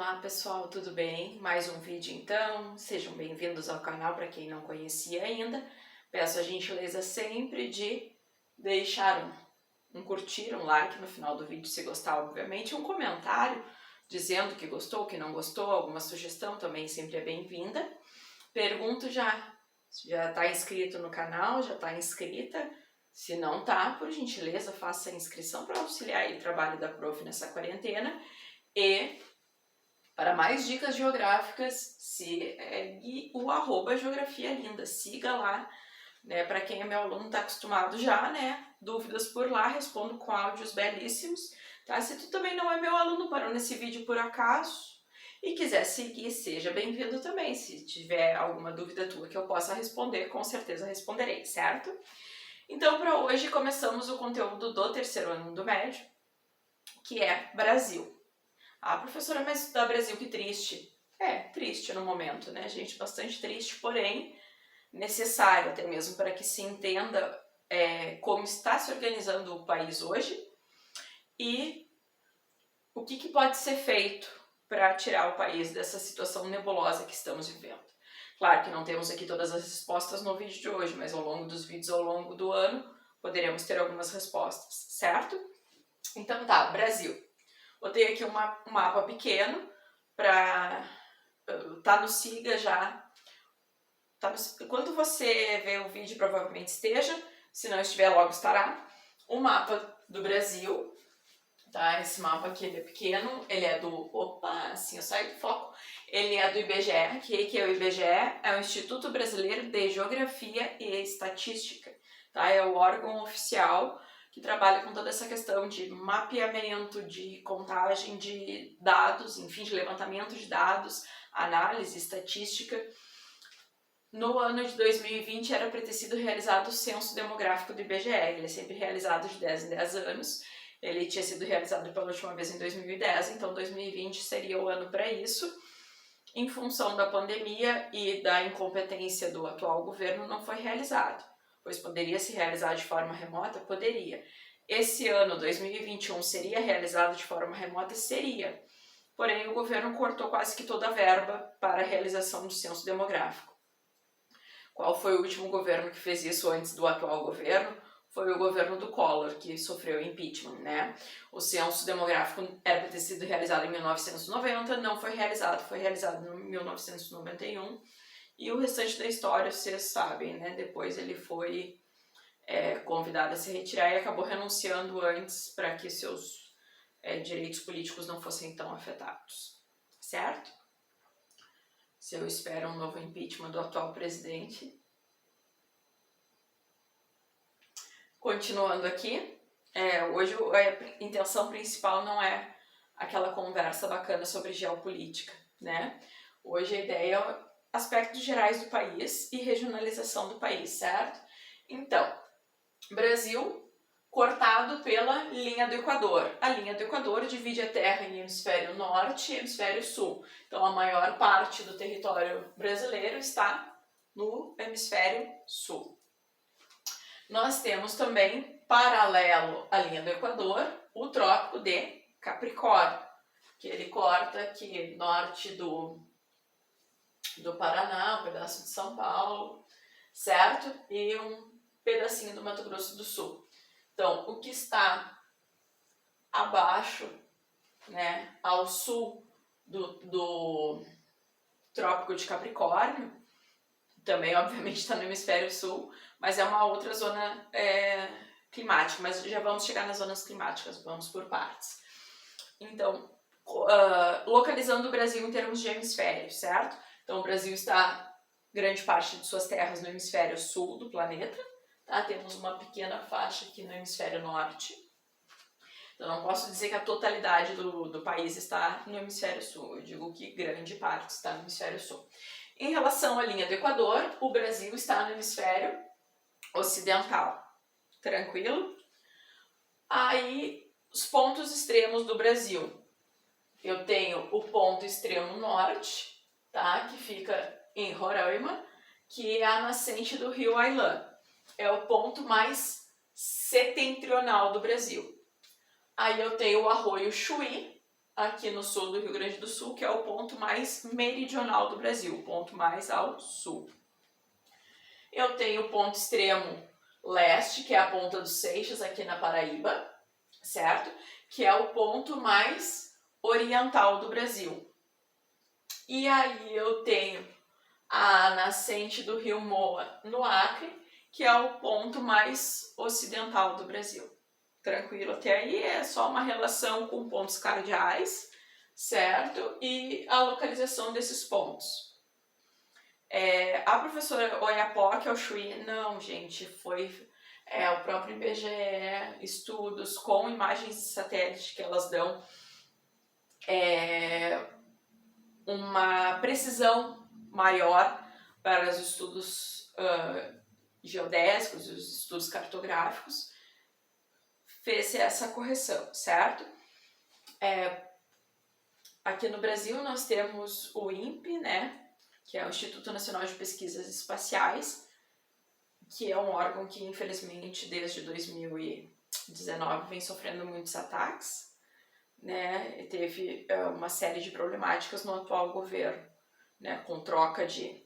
Olá pessoal, tudo bem? Mais um vídeo então, sejam bem-vindos ao canal para quem não conhecia ainda. Peço a gentileza sempre de deixar um curtir, um like no final do vídeo se gostar, obviamente, um comentário dizendo que gostou, que não gostou, alguma sugestão também sempre é bem-vinda. Pergunto já, se já está inscrito no canal, já está inscrita? Se não está, por gentileza, faça a inscrição para auxiliar o trabalho da prof nessa quarentena. E para mais dicas geográficas, segue o @Geografia Linda, siga lá, né? Para quem é meu aluno está acostumado já, né? Dúvidas por lá, respondo com áudios belíssimos, tá? Se tu também não é meu aluno, parou nesse vídeo por acaso e quiser seguir, seja bem-vindo também. Se tiver alguma dúvida tua que eu possa responder, com certeza responderei, certo? Então, para hoje, começamos o conteúdo do terceiro ano do médio, que é Brasil. Ah, professora, mas estudar Brasil, que triste. É, triste no momento, né, gente? Bastante triste, porém necessário até mesmo para que se entenda como está se organizando o país hoje e o que pode ser feito para tirar o país dessa situação nebulosa que estamos vivendo. Claro que não temos aqui todas as respostas no vídeo de hoje, mas ao longo dos vídeos, ao longo do ano, poderemos ter algumas respostas, certo? Então tá, Brasil. Botei aqui um mapa pequeno para tá no Siga já. Quando você vê o vídeo, provavelmente esteja. Se não estiver, logo estará. O mapa do Brasil. Tá? Esse mapa aqui ele é pequeno. Ele é do... Opa, assim eu saio do foco. Ele é do IBGE. Que é o IBGE? É o Instituto Brasileiro de Geografia e Estatística. Tá? É o órgão oficial que trabalha com toda essa questão de mapeamento, de contagem de dados, enfim, de levantamento de dados, análise, estatística. No ano de 2020 era para ter sido realizado o censo demográfico do IBGE, ele é sempre realizado de 10 em 10 anos, ele tinha sido realizado pela última vez em 2010, então 2020 seria o ano para isso. Em função da pandemia e da incompetência do atual governo, não foi realizado. Pois poderia se realizar de forma remota? Poderia. Esse ano, 2021, seria realizado de forma remota? Seria. Porém, o governo cortou quase que toda a verba para a realização do censo demográfico. Qual foi o último governo que fez isso antes do atual governo? Foi o governo do Collor, que sofreu impeachment, né? O censo demográfico era para ter sido realizado em 1990, não foi realizado em 1991. E o restante da história, vocês sabem, né? Depois ele foi convidado a se retirar e acabou renunciando antes para que seus direitos políticos não fossem tão afetados, certo? Se eu espero um novo impeachment do atual presidente. Continuando aqui, hoje a intenção principal não é aquela conversa bacana sobre geopolítica, né? Hoje a ideia é aspectos gerais do país e regionalização do país, certo? Então, Brasil cortado pela linha do Equador. A linha do Equador divide a Terra em hemisfério norte e hemisfério sul. Então, a maior parte do território brasileiro está no hemisfério sul. Nós temos também, paralelo à linha do Equador, o Trópico de Capricórnio, que ele corta aqui norte do Paraná, um pedaço de São Paulo, certo? E um pedacinho do Mato Grosso do Sul. Então, o que está abaixo, né, ao sul do Trópico de Capricórnio, também obviamente está no hemisfério sul, mas é uma outra zona climática, mas já vamos chegar nas zonas climáticas, vamos por partes. Então, localizando o Brasil em termos de hemisfério, certo? Então, o Brasil está, grande parte de suas terras no hemisfério sul do planeta, tá? Temos uma pequena faixa aqui no hemisfério norte. Então, não posso dizer que a totalidade do país está no hemisfério sul, eu digo que grande parte está no hemisfério sul. Em relação à linha do Equador, o Brasil está no hemisfério ocidental. Tranquilo? Aí, os pontos extremos do Brasil. Eu tenho o ponto extremo norte, tá? Que fica em Roraima, que é a nascente do rio Ailã. É o ponto mais setentrional do Brasil. Aí eu tenho o Arroio Chuí, aqui no sul do Rio Grande do Sul, que é o ponto mais meridional do Brasil, o ponto mais ao sul. Eu tenho o ponto extremo leste, que é a Ponta dos Seixas, aqui na Paraíba, certo? Que é o ponto mais oriental do Brasil. E aí eu tenho a nascente do rio Moa, no Acre, que é o ponto mais ocidental do Brasil. Tranquilo até aí? É só uma relação com pontos cardeais, certo? E a localização desses pontos. A professora Oiapoque ao Chuí, não, gente, foi o próprio IBGE, estudos com imagens de satélite que elas dão uma precisão maior para os estudos geodésicos, os estudos cartográficos, fez essa correção, certo? Aqui no Brasil nós temos o INPE, né, que é o Instituto Nacional de Pesquisas Espaciais, que é um órgão que infelizmente desde 2019 vem sofrendo muitos ataques, né, e teve uma série de problemáticas no atual governo, né, com troca de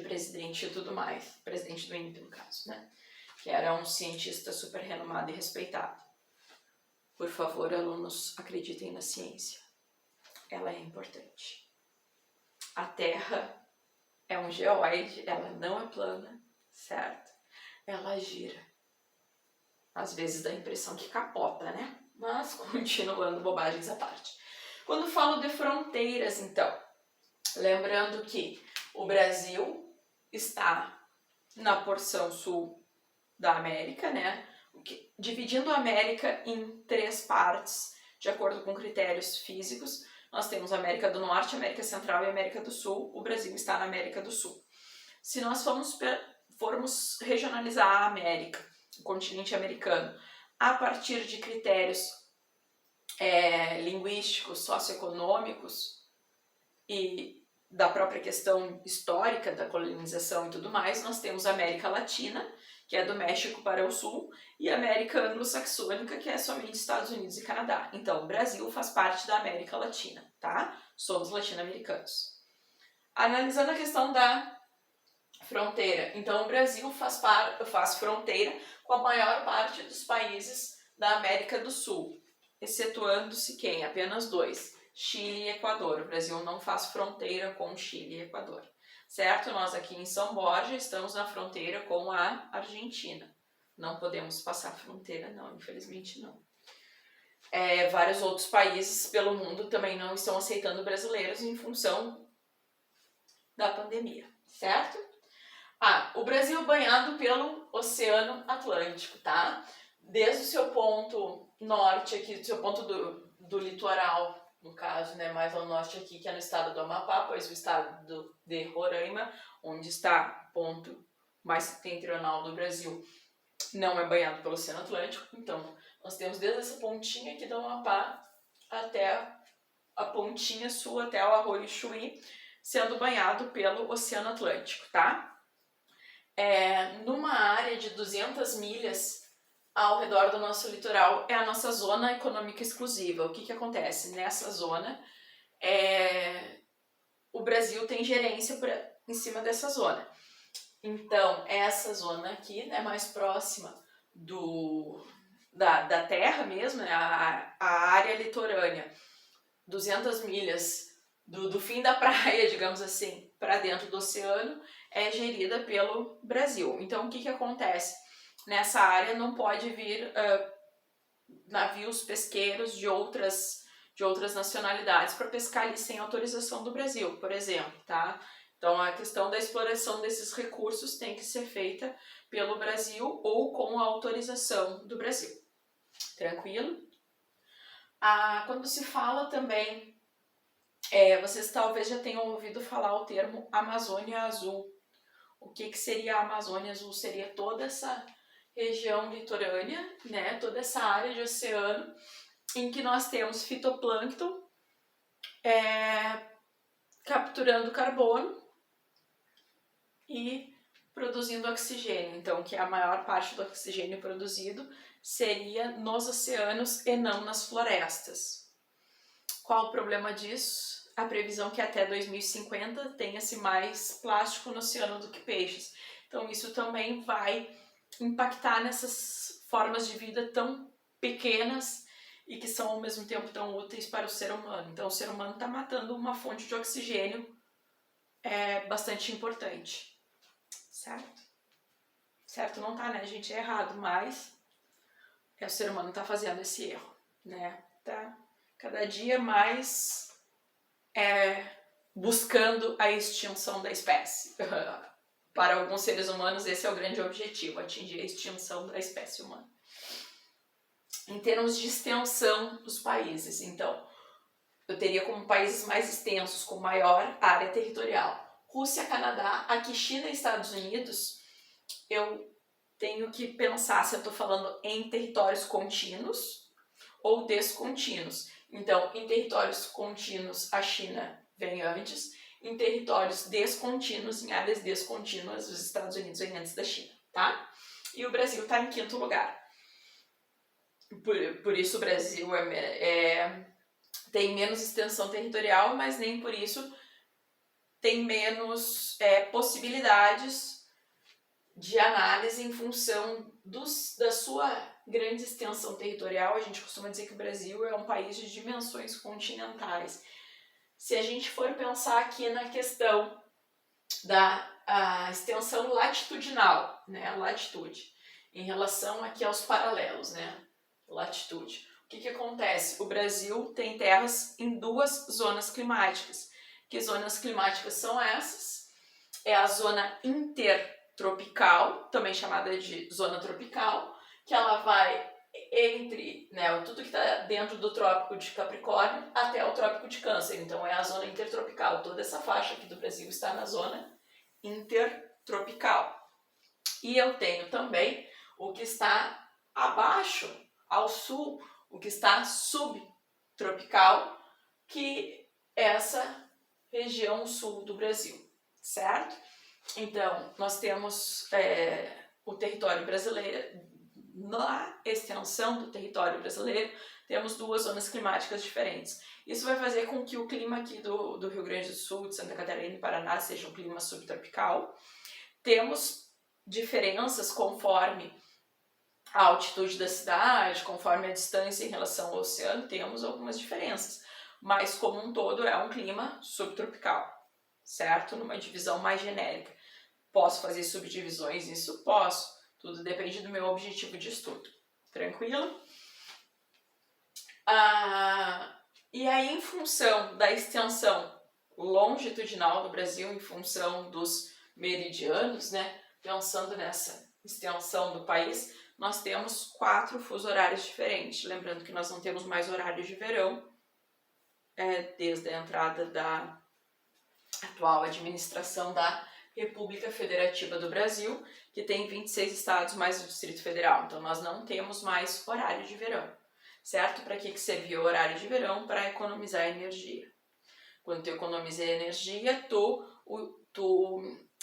presidente e tudo mais, presidente do INPE no caso, né, que era um cientista super renomado e respeitado. Por favor, alunos, acreditem na ciência, ela é importante. A Terra é um geoide, ela não é plana, certo? Ela gira. Às vezes dá a impressão que capota, né? Mas continuando, bobagens à parte. Quando falo de fronteiras, então, lembrando que o Brasil está na porção sul da América, né? Dividindo a América em 3 partes, de acordo com critérios físicos. Nós temos a América do Norte, América Central e América do Sul. O Brasil está na América do Sul. Se nós formos regionalizar a América, o continente americano, a partir de critérios linguísticos, socioeconômicos e da própria questão histórica da colonização e tudo mais, nós temos a América Latina, que é do México para o sul, e a América Anglo-Saxônica, que é somente Estados Unidos e Canadá. Então, o Brasil faz parte da América Latina, tá? Somos latino-americanos. Analisando a questão da fronteira, então o Brasil faz fronteira com a maior parte dos países da América do Sul, excetuando-se quem? Apenas 2, Chile e Equador. O Brasil não faz fronteira com Chile e Equador. Certo? Nós aqui em São Borja estamos na fronteira com a Argentina. Não podemos passar fronteira, não, infelizmente não. Vários outros países pelo mundo também não estão aceitando brasileiros em função da pandemia, certo? O Brasil banhado pelo Oceano Atlântico, tá? Desde o seu ponto norte aqui, do seu ponto do litoral, no caso, né, mais ao norte aqui, que é no estado do Amapá, pois o estado de Roraima, onde está o ponto mais setentrional do Brasil, não é banhado pelo Oceano Atlântico. Então, nós temos desde essa pontinha aqui do Amapá até a pontinha sul, até o Arroio Chuí, sendo banhado pelo Oceano Atlântico, tá? Numa área de 200 milhas ao redor do nosso litoral é a nossa zona econômica exclusiva. O que acontece? Nessa zona, o Brasil tem gerência em cima dessa zona. Então, essa zona aqui, né, mais próxima da terra mesmo, né, a área litorânea, 200 milhas do fim da praia, digamos assim, para dentro do oceano, é gerida pelo Brasil. Então, o que acontece? Nessa área não pode vir navios pesqueiros de outras nacionalidades para pescar ali sem autorização do Brasil, por exemplo, tá? Então, a questão da exploração desses recursos tem que ser feita pelo Brasil ou com a autorização do Brasil. Tranquilo? Quando se fala também, vocês talvez já tenham ouvido falar o termo Amazônia Azul. O que seria a Amazônia Azul? Seria toda essa região litorânea, né, toda essa área de oceano em que nós temos fitoplâncton capturando carbono e produzindo oxigênio. Então, que a maior parte do oxigênio produzido seria nos oceanos e não nas florestas. Qual o problema disso? A previsão que até 2050 tenha-se mais plástico no oceano do que peixes. Então isso também vai impactar nessas formas de vida tão pequenas e que são ao mesmo tempo tão úteis para o ser humano. Então o ser humano está matando uma fonte de oxigênio bastante importante, certo? Certo não tá, né, gente? É errado, mas o ser humano tá fazendo esse erro, né? Tá cada dia mais buscando a extinção da espécie. Para alguns seres humanos esse é o grande objetivo, atingir a extinção da espécie humana. Em termos de extensão dos países, então, eu teria como países mais extensos, com maior área territorial. Rússia, Canadá, aqui China e Estados Unidos, eu tenho que pensar se eu estou falando em territórios contínuos ou descontínuos. Então, em territórios contínuos, a China vem antes. Em territórios descontínuos, em áreas descontínuas, os Estados Unidos vêm antes da China, tá? E o Brasil está em 5º lugar. Por isso o Brasil tem menos extensão territorial, mas nem por isso tem menos possibilidades de análise em função da sua grande extensão territorial. A gente costuma dizer que o Brasil é um país de dimensões continentais. Se a gente for pensar aqui na questão da extensão latitudinal, né, a latitude, em relação aqui aos paralelos, né, latitude. O que acontece? O Brasil tem terras em 2 zonas climáticas. Que zonas climáticas são essas? É a zona intertropical, também chamada de zona tropical, que ela vai entre, né, tudo que está dentro do Trópico de Capricórnio até o Trópico de Câncer. Então é a zona intertropical. Toda essa faixa aqui do Brasil está na zona intertropical. E eu tenho também o que está abaixo, ao sul, o que está subtropical, que é essa região sul do Brasil, certo? Então, nós temos o território brasileiro. Na extensão do território brasileiro, temos 2 zonas climáticas diferentes. Isso vai fazer com que o clima aqui do Rio Grande do Sul, de Santa Catarina e Paraná seja um clima subtropical. Temos diferenças conforme a altitude da cidade, conforme a distância em relação ao oceano, temos algumas diferenças. Mas, como um todo, é um clima subtropical, certo? Numa divisão mais genérica. Posso fazer subdivisões? Isso posso. Tudo depende do meu objetivo de estudo. Tranquilo? E aí, em função da extensão longitudinal do Brasil, em função dos meridianos, né? Pensando nessa extensão do país, nós temos 4 fusos horários diferentes. Lembrando que nós não temos mais horário de verão, desde a entrada da atual administração da República Federativa do Brasil, que tem 26 estados mais o Distrito Federal. Então, nós não temos mais horário de verão, certo? Para que servia o horário de verão? Para economizar energia. Quando tu economiza energia, tu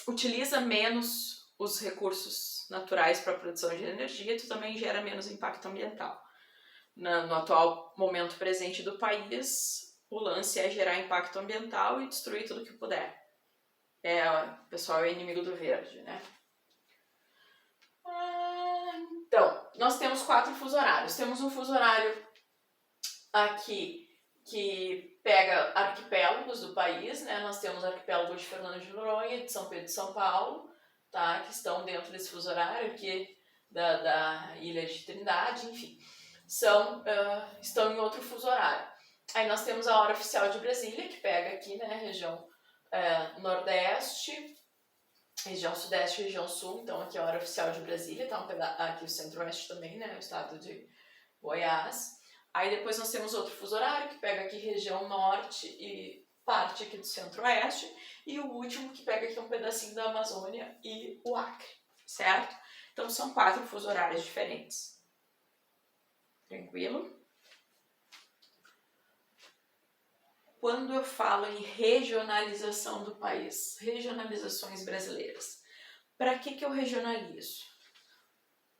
utiliza menos os recursos naturais para a produção de energia, tu também gera menos impacto ambiental. No atual momento presente do país, o lance é gerar impacto ambiental e destruir tudo que puder. O pessoal é inimigo do verde, né? Então, nós temos 4 fusos horários. Temos um fuso horário aqui que pega arquipélagos do país, né? Nós temos o arquipélago de Fernando de Noronha, de São Pedro de São Paulo, tá? Que estão dentro desse fuso horário aqui da Ilha de Trindade, enfim. Estão em outro fuso horário. Aí nós temos a hora oficial de Brasília, que pega aqui, né, região Nordeste, região Sudeste e região Sul. Então aqui é a hora oficial de Brasília, tá aqui o Centro-Oeste também, né, o estado de Goiás. Aí depois nós temos outro fuso horário, que pega aqui região Norte e parte aqui do Centro-Oeste. E o último que pega aqui um pedacinho da Amazônia e o Acre, certo? Então são 4 fusos horários diferentes. Tranquilo? Quando eu falo em regionalização do país, regionalizações brasileiras, para que eu regionalizo?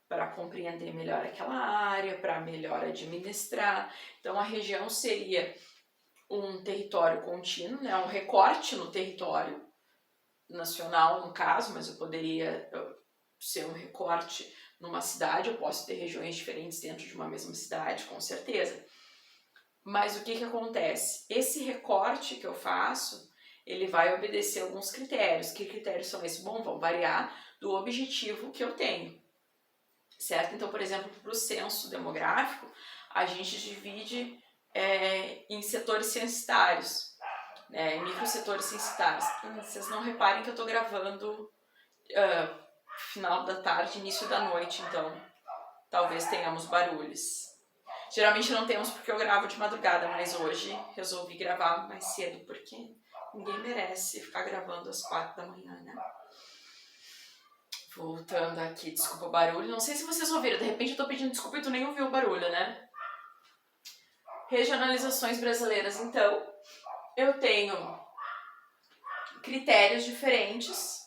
Para compreender melhor aquela área, para melhor administrar. Então a região seria um território contínuo, né, um recorte no território nacional, no caso, mas eu poderia ser um recorte numa cidade, eu posso ter regiões diferentes dentro de uma mesma cidade, com certeza. Mas o que acontece? Esse recorte que eu faço, ele vai obedecer alguns critérios. Que critérios são esses? Bom, vão variar do objetivo que eu tenho, certo? Então, por exemplo, para o censo demográfico, a gente divide em setores censitários, em microsetores censitários. Vocês não reparem que eu estou gravando final da tarde, início da noite, então talvez tenhamos barulhos. Geralmente não temos porque eu gravo de madrugada, mas hoje resolvi gravar mais cedo porque ninguém merece ficar gravando às 4 da manhã, né? Voltando aqui, desculpa o barulho. Não sei se vocês ouviram, de repente eu tô pedindo desculpa e tu nem ouviu o barulho, né? Regionalizações brasileiras, então, eu tenho critérios diferentes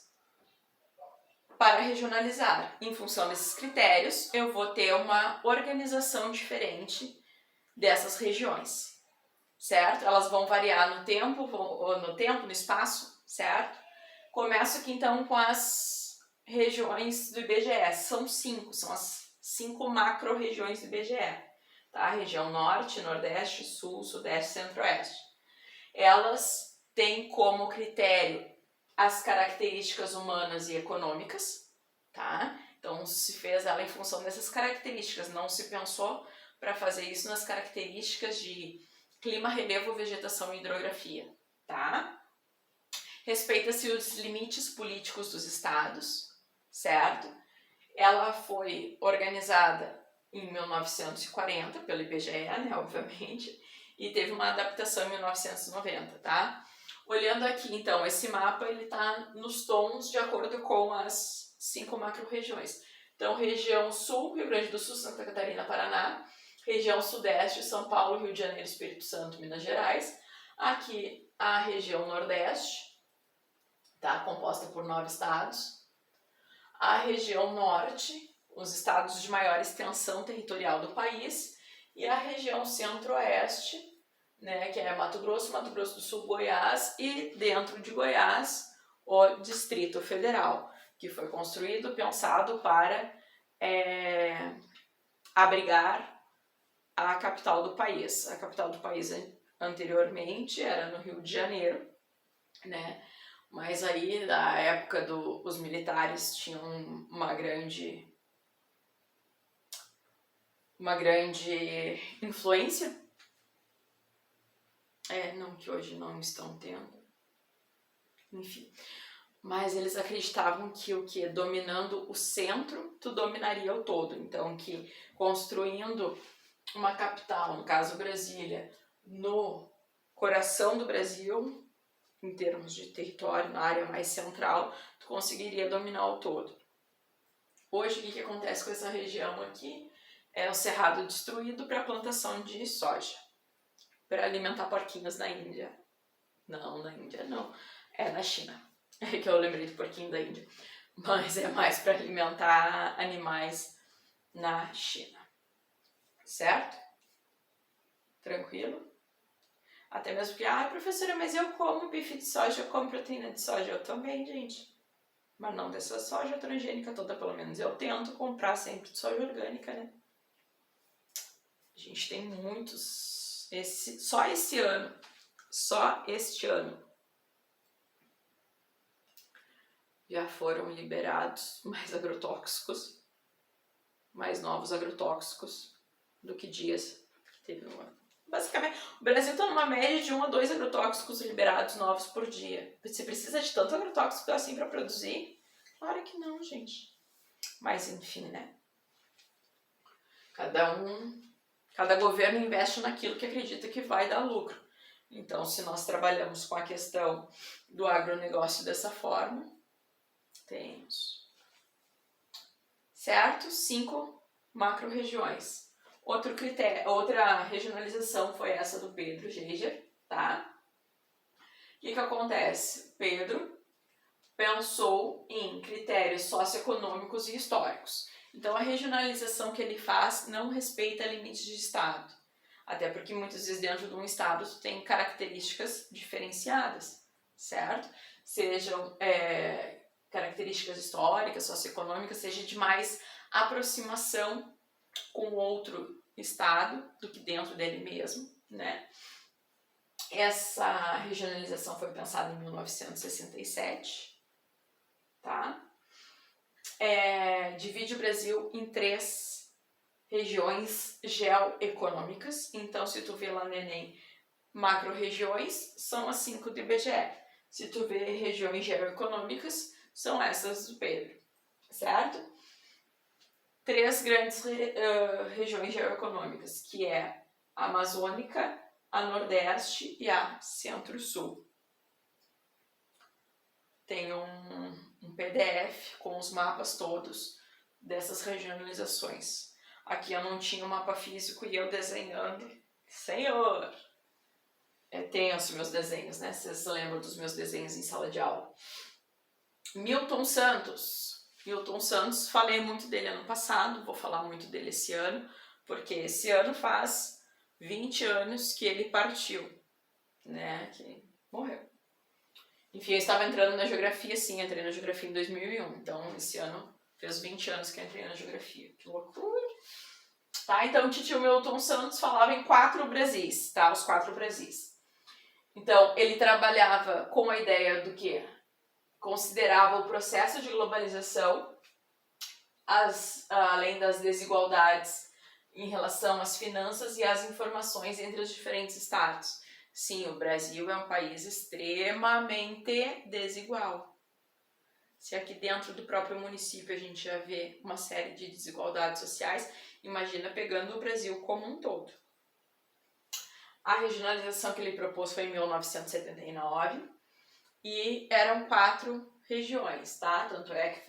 para regionalizar. Em função desses critérios, eu vou ter uma organização diferente dessas regiões, certo? Elas vão variar no tempo, no espaço, certo? Começo aqui então com as regiões do IBGE. São 5, são as 5 macro-regiões do IBGE. Tá? Região Norte, Nordeste, Sul, Sudeste, Centro-Oeste. Elas têm como critério as características humanas e econômicas, tá? Então se fez ela em função dessas características, não se pensou para fazer isso nas características de clima, relevo, vegetação e hidrografia, tá? Respeita-se os limites políticos dos estados, certo? Ela foi organizada em 1940 pelo IBGE, né, obviamente, e teve uma adaptação em 1990, tá? Olhando aqui, então, esse mapa, ele tá nos tons de acordo com as 5 macro-regiões. Então, região Sul, Rio Grande do Sul, Santa Catarina, Paraná. Região Sudeste, São Paulo, Rio de Janeiro, Espírito Santo, Minas Gerais. Aqui, a região Nordeste, tá? Composta por 9 estados. A região Norte, os estados de maior extensão territorial do país. E a região Centro-Oeste, né, que é Mato Grosso do Sul, Goiás e dentro de Goiás o Distrito Federal, que foi construído, pensado para abrigar a capital do país. A capital do país anteriormente era no Rio de Janeiro, né, mas aí na época os militares tinham uma grande influência. Não que hoje não estão tendo. Enfim. Mas eles acreditavam que dominando o centro, tu dominaria o todo. Então, que construindo uma capital, no caso Brasília, no coração do Brasil, em termos de território, na área mais central, tu conseguiria dominar o todo. Hoje, o que acontece com essa região aqui? É o cerrado destruído para a plantação de soja, para alimentar porquinhos na Índia. Não, na Índia não. É na China. É que eu lembrei do porquinho da Índia. Mas é mais para alimentar animais na China. Certo? Tranquilo? Até mesmo porque, professora, mas eu como bife de soja, eu como proteína de soja. Eu também, gente. Mas não dessa soja transgênica toda, pelo menos. Eu tento comprar sempre de soja orgânica, né? A gente tem muitos... Só este ano, já foram liberados mais agrotóxicos, mais novos agrotóxicos do que dias que teve no ano. Basicamente, o Brasil está numa média de 1 a 2 agrotóxicos liberados novos por dia. Você precisa de tanto agrotóxico assim para produzir? Claro que não, gente. Mas enfim, né? Cada governo investe naquilo que acredita que vai dar lucro. Então, se nós trabalhamos com a questão do agronegócio dessa forma, temos, certo? 5 macro-regiões. Outra regionalização foi essa do Pedro Geiger, tá? O que acontece? Pedro pensou em critérios socioeconômicos e históricos. Então, a regionalização que ele faz não respeita limites de estado. Até porque muitas vezes dentro de um estado tu tem características diferenciadas, certo? Sejam características históricas, socioeconômicas, seja de mais aproximação com outro estado do que dentro dele mesmo, né? Essa regionalização foi pensada em 1967, tá? Divide o Brasil em 3 regiões geoeconômicas. Então, se tu vê lá no Enem, macro-regiões, são as 5 do IBGE. Se tu vê regiões geoeconômicas, são essas do Pedro, certo? 3 grandes regiões geoeconômicas, que é a Amazônica, a Nordeste e a Centro-Sul. Tem um PDF com os mapas todos dessas regionalizações. Aqui eu não tinha o mapa físico e eu desenhando. Senhor! É tenso meus desenhos, né? Vocês lembram dos meus desenhos em sala de aula. Milton Santos, falei muito dele ano passado, vou falar muito dele esse ano, porque esse ano faz 20 anos que ele partiu, né? Que morreu. Enfim, eu estava entrando na geografia, sim, entrei na geografia em 2001, então esse ano fez 20 anos que eu entrei na geografia. Que loucura! Tá, então o titio Milton Santos falava em 4 Brasis, tá? Os 4 Brasis. Então, ele trabalhava com a ideia do que considerava o processo de globalização, além das desigualdades em relação às finanças e às informações entre os diferentes estados. Sim, o Brasil é um país extremamente desigual. Se aqui dentro do próprio município a gente já vê uma série de desigualdades sociais, imagina pegando o Brasil como um todo. A regionalização que ele propôs foi em 1979 e eram 4 regiões, tá? Tanto é que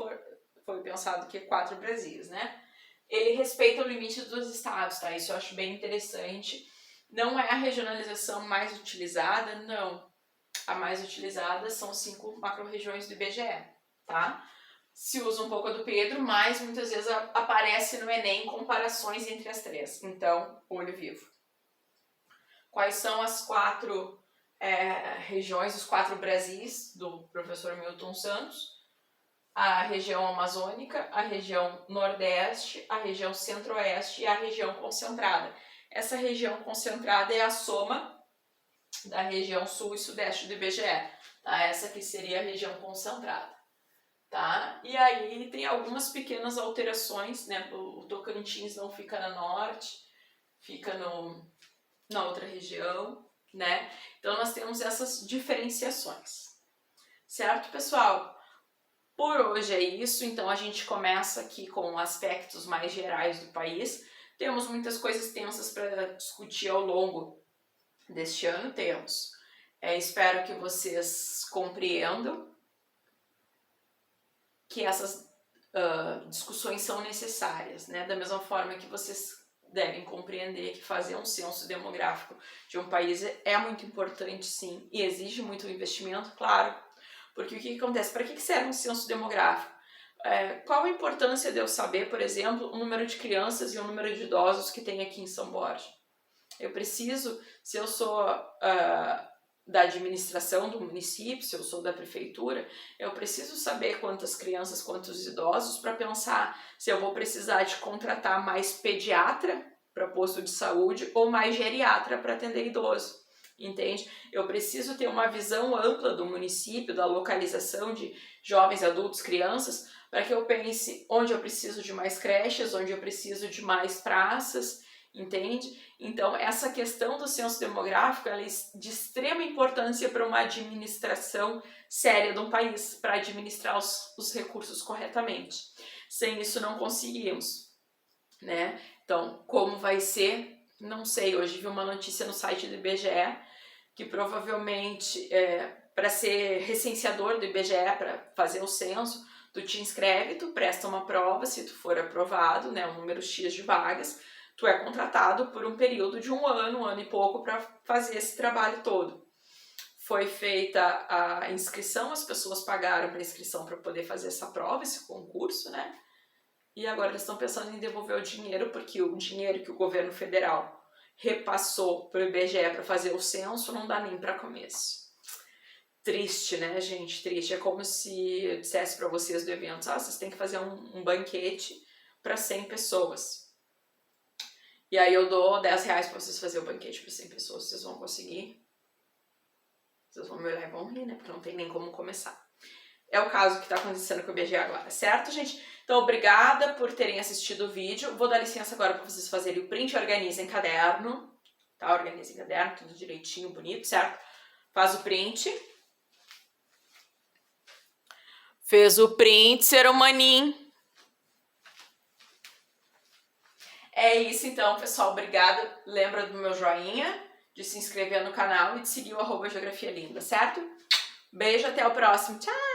foi pensado que 4 Brasis, né? Ele respeita o limite dos estados, tá? Isso eu acho bem interessante. Não é a regionalização mais utilizada, não. A mais utilizada são 5 macro-regiões do IBGE, tá? Se usa um pouco a do Pedro, mas muitas vezes aparece no Enem comparações entre as 3. Então, olho vivo. Quais são as 4 regiões, os 4 Brasis do professor Milton Santos? A região amazônica, a região nordeste, a região centro-oeste e a região concentrada. Essa região concentrada é a soma da região sul e sudeste do IBGE, tá? Essa aqui seria a região concentrada, tá? E aí tem algumas pequenas alterações, né? O Tocantins não fica na norte, fica na outra região, né? Então nós temos essas diferenciações, certo, pessoal? Por hoje é isso, então a gente começa aqui com aspectos mais gerais do país. Temos muitas coisas tensas para discutir ao longo deste ano, temos. Espero que vocês compreendam que essas discussões são necessárias, né? Da mesma forma que vocês devem compreender que fazer um censo demográfico de um país é muito importante, sim, e exige muito investimento, claro. Porque o que acontece? Para que serve um censo demográfico? Qual a importância de eu saber, por exemplo, o número de crianças e o número de idosos que tem aqui em São Borja? Eu preciso, se eu sou da administração do município, se eu sou da prefeitura, eu preciso saber quantas crianças, quantos idosos, para pensar se eu vou precisar de contratar mais pediatra para posto de saúde ou mais geriatra para atender idoso. Entende? Eu preciso ter uma visão ampla do município, da localização de jovens, adultos, crianças, para que eu pense onde eu preciso de mais creches, onde eu preciso de mais praças, entende? Então, essa questão do censo demográfico ela é de extrema importância para uma administração séria de um país, para administrar os recursos corretamente. Sem isso, não conseguimos, né? Então, como vai ser? Não sei. Hoje vi uma notícia no site do IBGE que provavelmente, para ser recenseador do IBGE, para fazer o censo, tu te inscreve, tu presta uma prova, se tu for aprovado, né, um número X de vagas, tu é contratado por um período de um ano e pouco para fazer esse trabalho todo. Foi feita a inscrição, as pessoas pagaram para a inscrição para poder fazer essa prova, esse concurso, né? E agora eles estão pensando em devolver o dinheiro, porque o dinheiro que o governo federal repassou para o IBGE para fazer o censo, não dá nem para começo. Triste, né, gente? Triste. É como se eu dissesse para vocês do evento, vocês têm que fazer um banquete para 100 pessoas. E aí eu dou R$10 para vocês fazerem o banquete para 100 pessoas. Vocês vão conseguir? Vocês vão me olhar e vão rir, né? Porque não tem nem como começar. É o caso que está acontecendo com o IBGE agora, certo, gente? Então, obrigada por terem assistido o vídeo. Vou dar licença agora para vocês fazerem o print, organizem caderno, tá? Organizem caderno, tudo direitinho, bonito, certo? Faz o print. Fez o print, ser humaninho. É isso então, pessoal. Obrigada. Lembra do meu joinha, de se inscrever no canal e de seguir o @Geografia Linda, certo? Beijo, até o próximo. Tchau!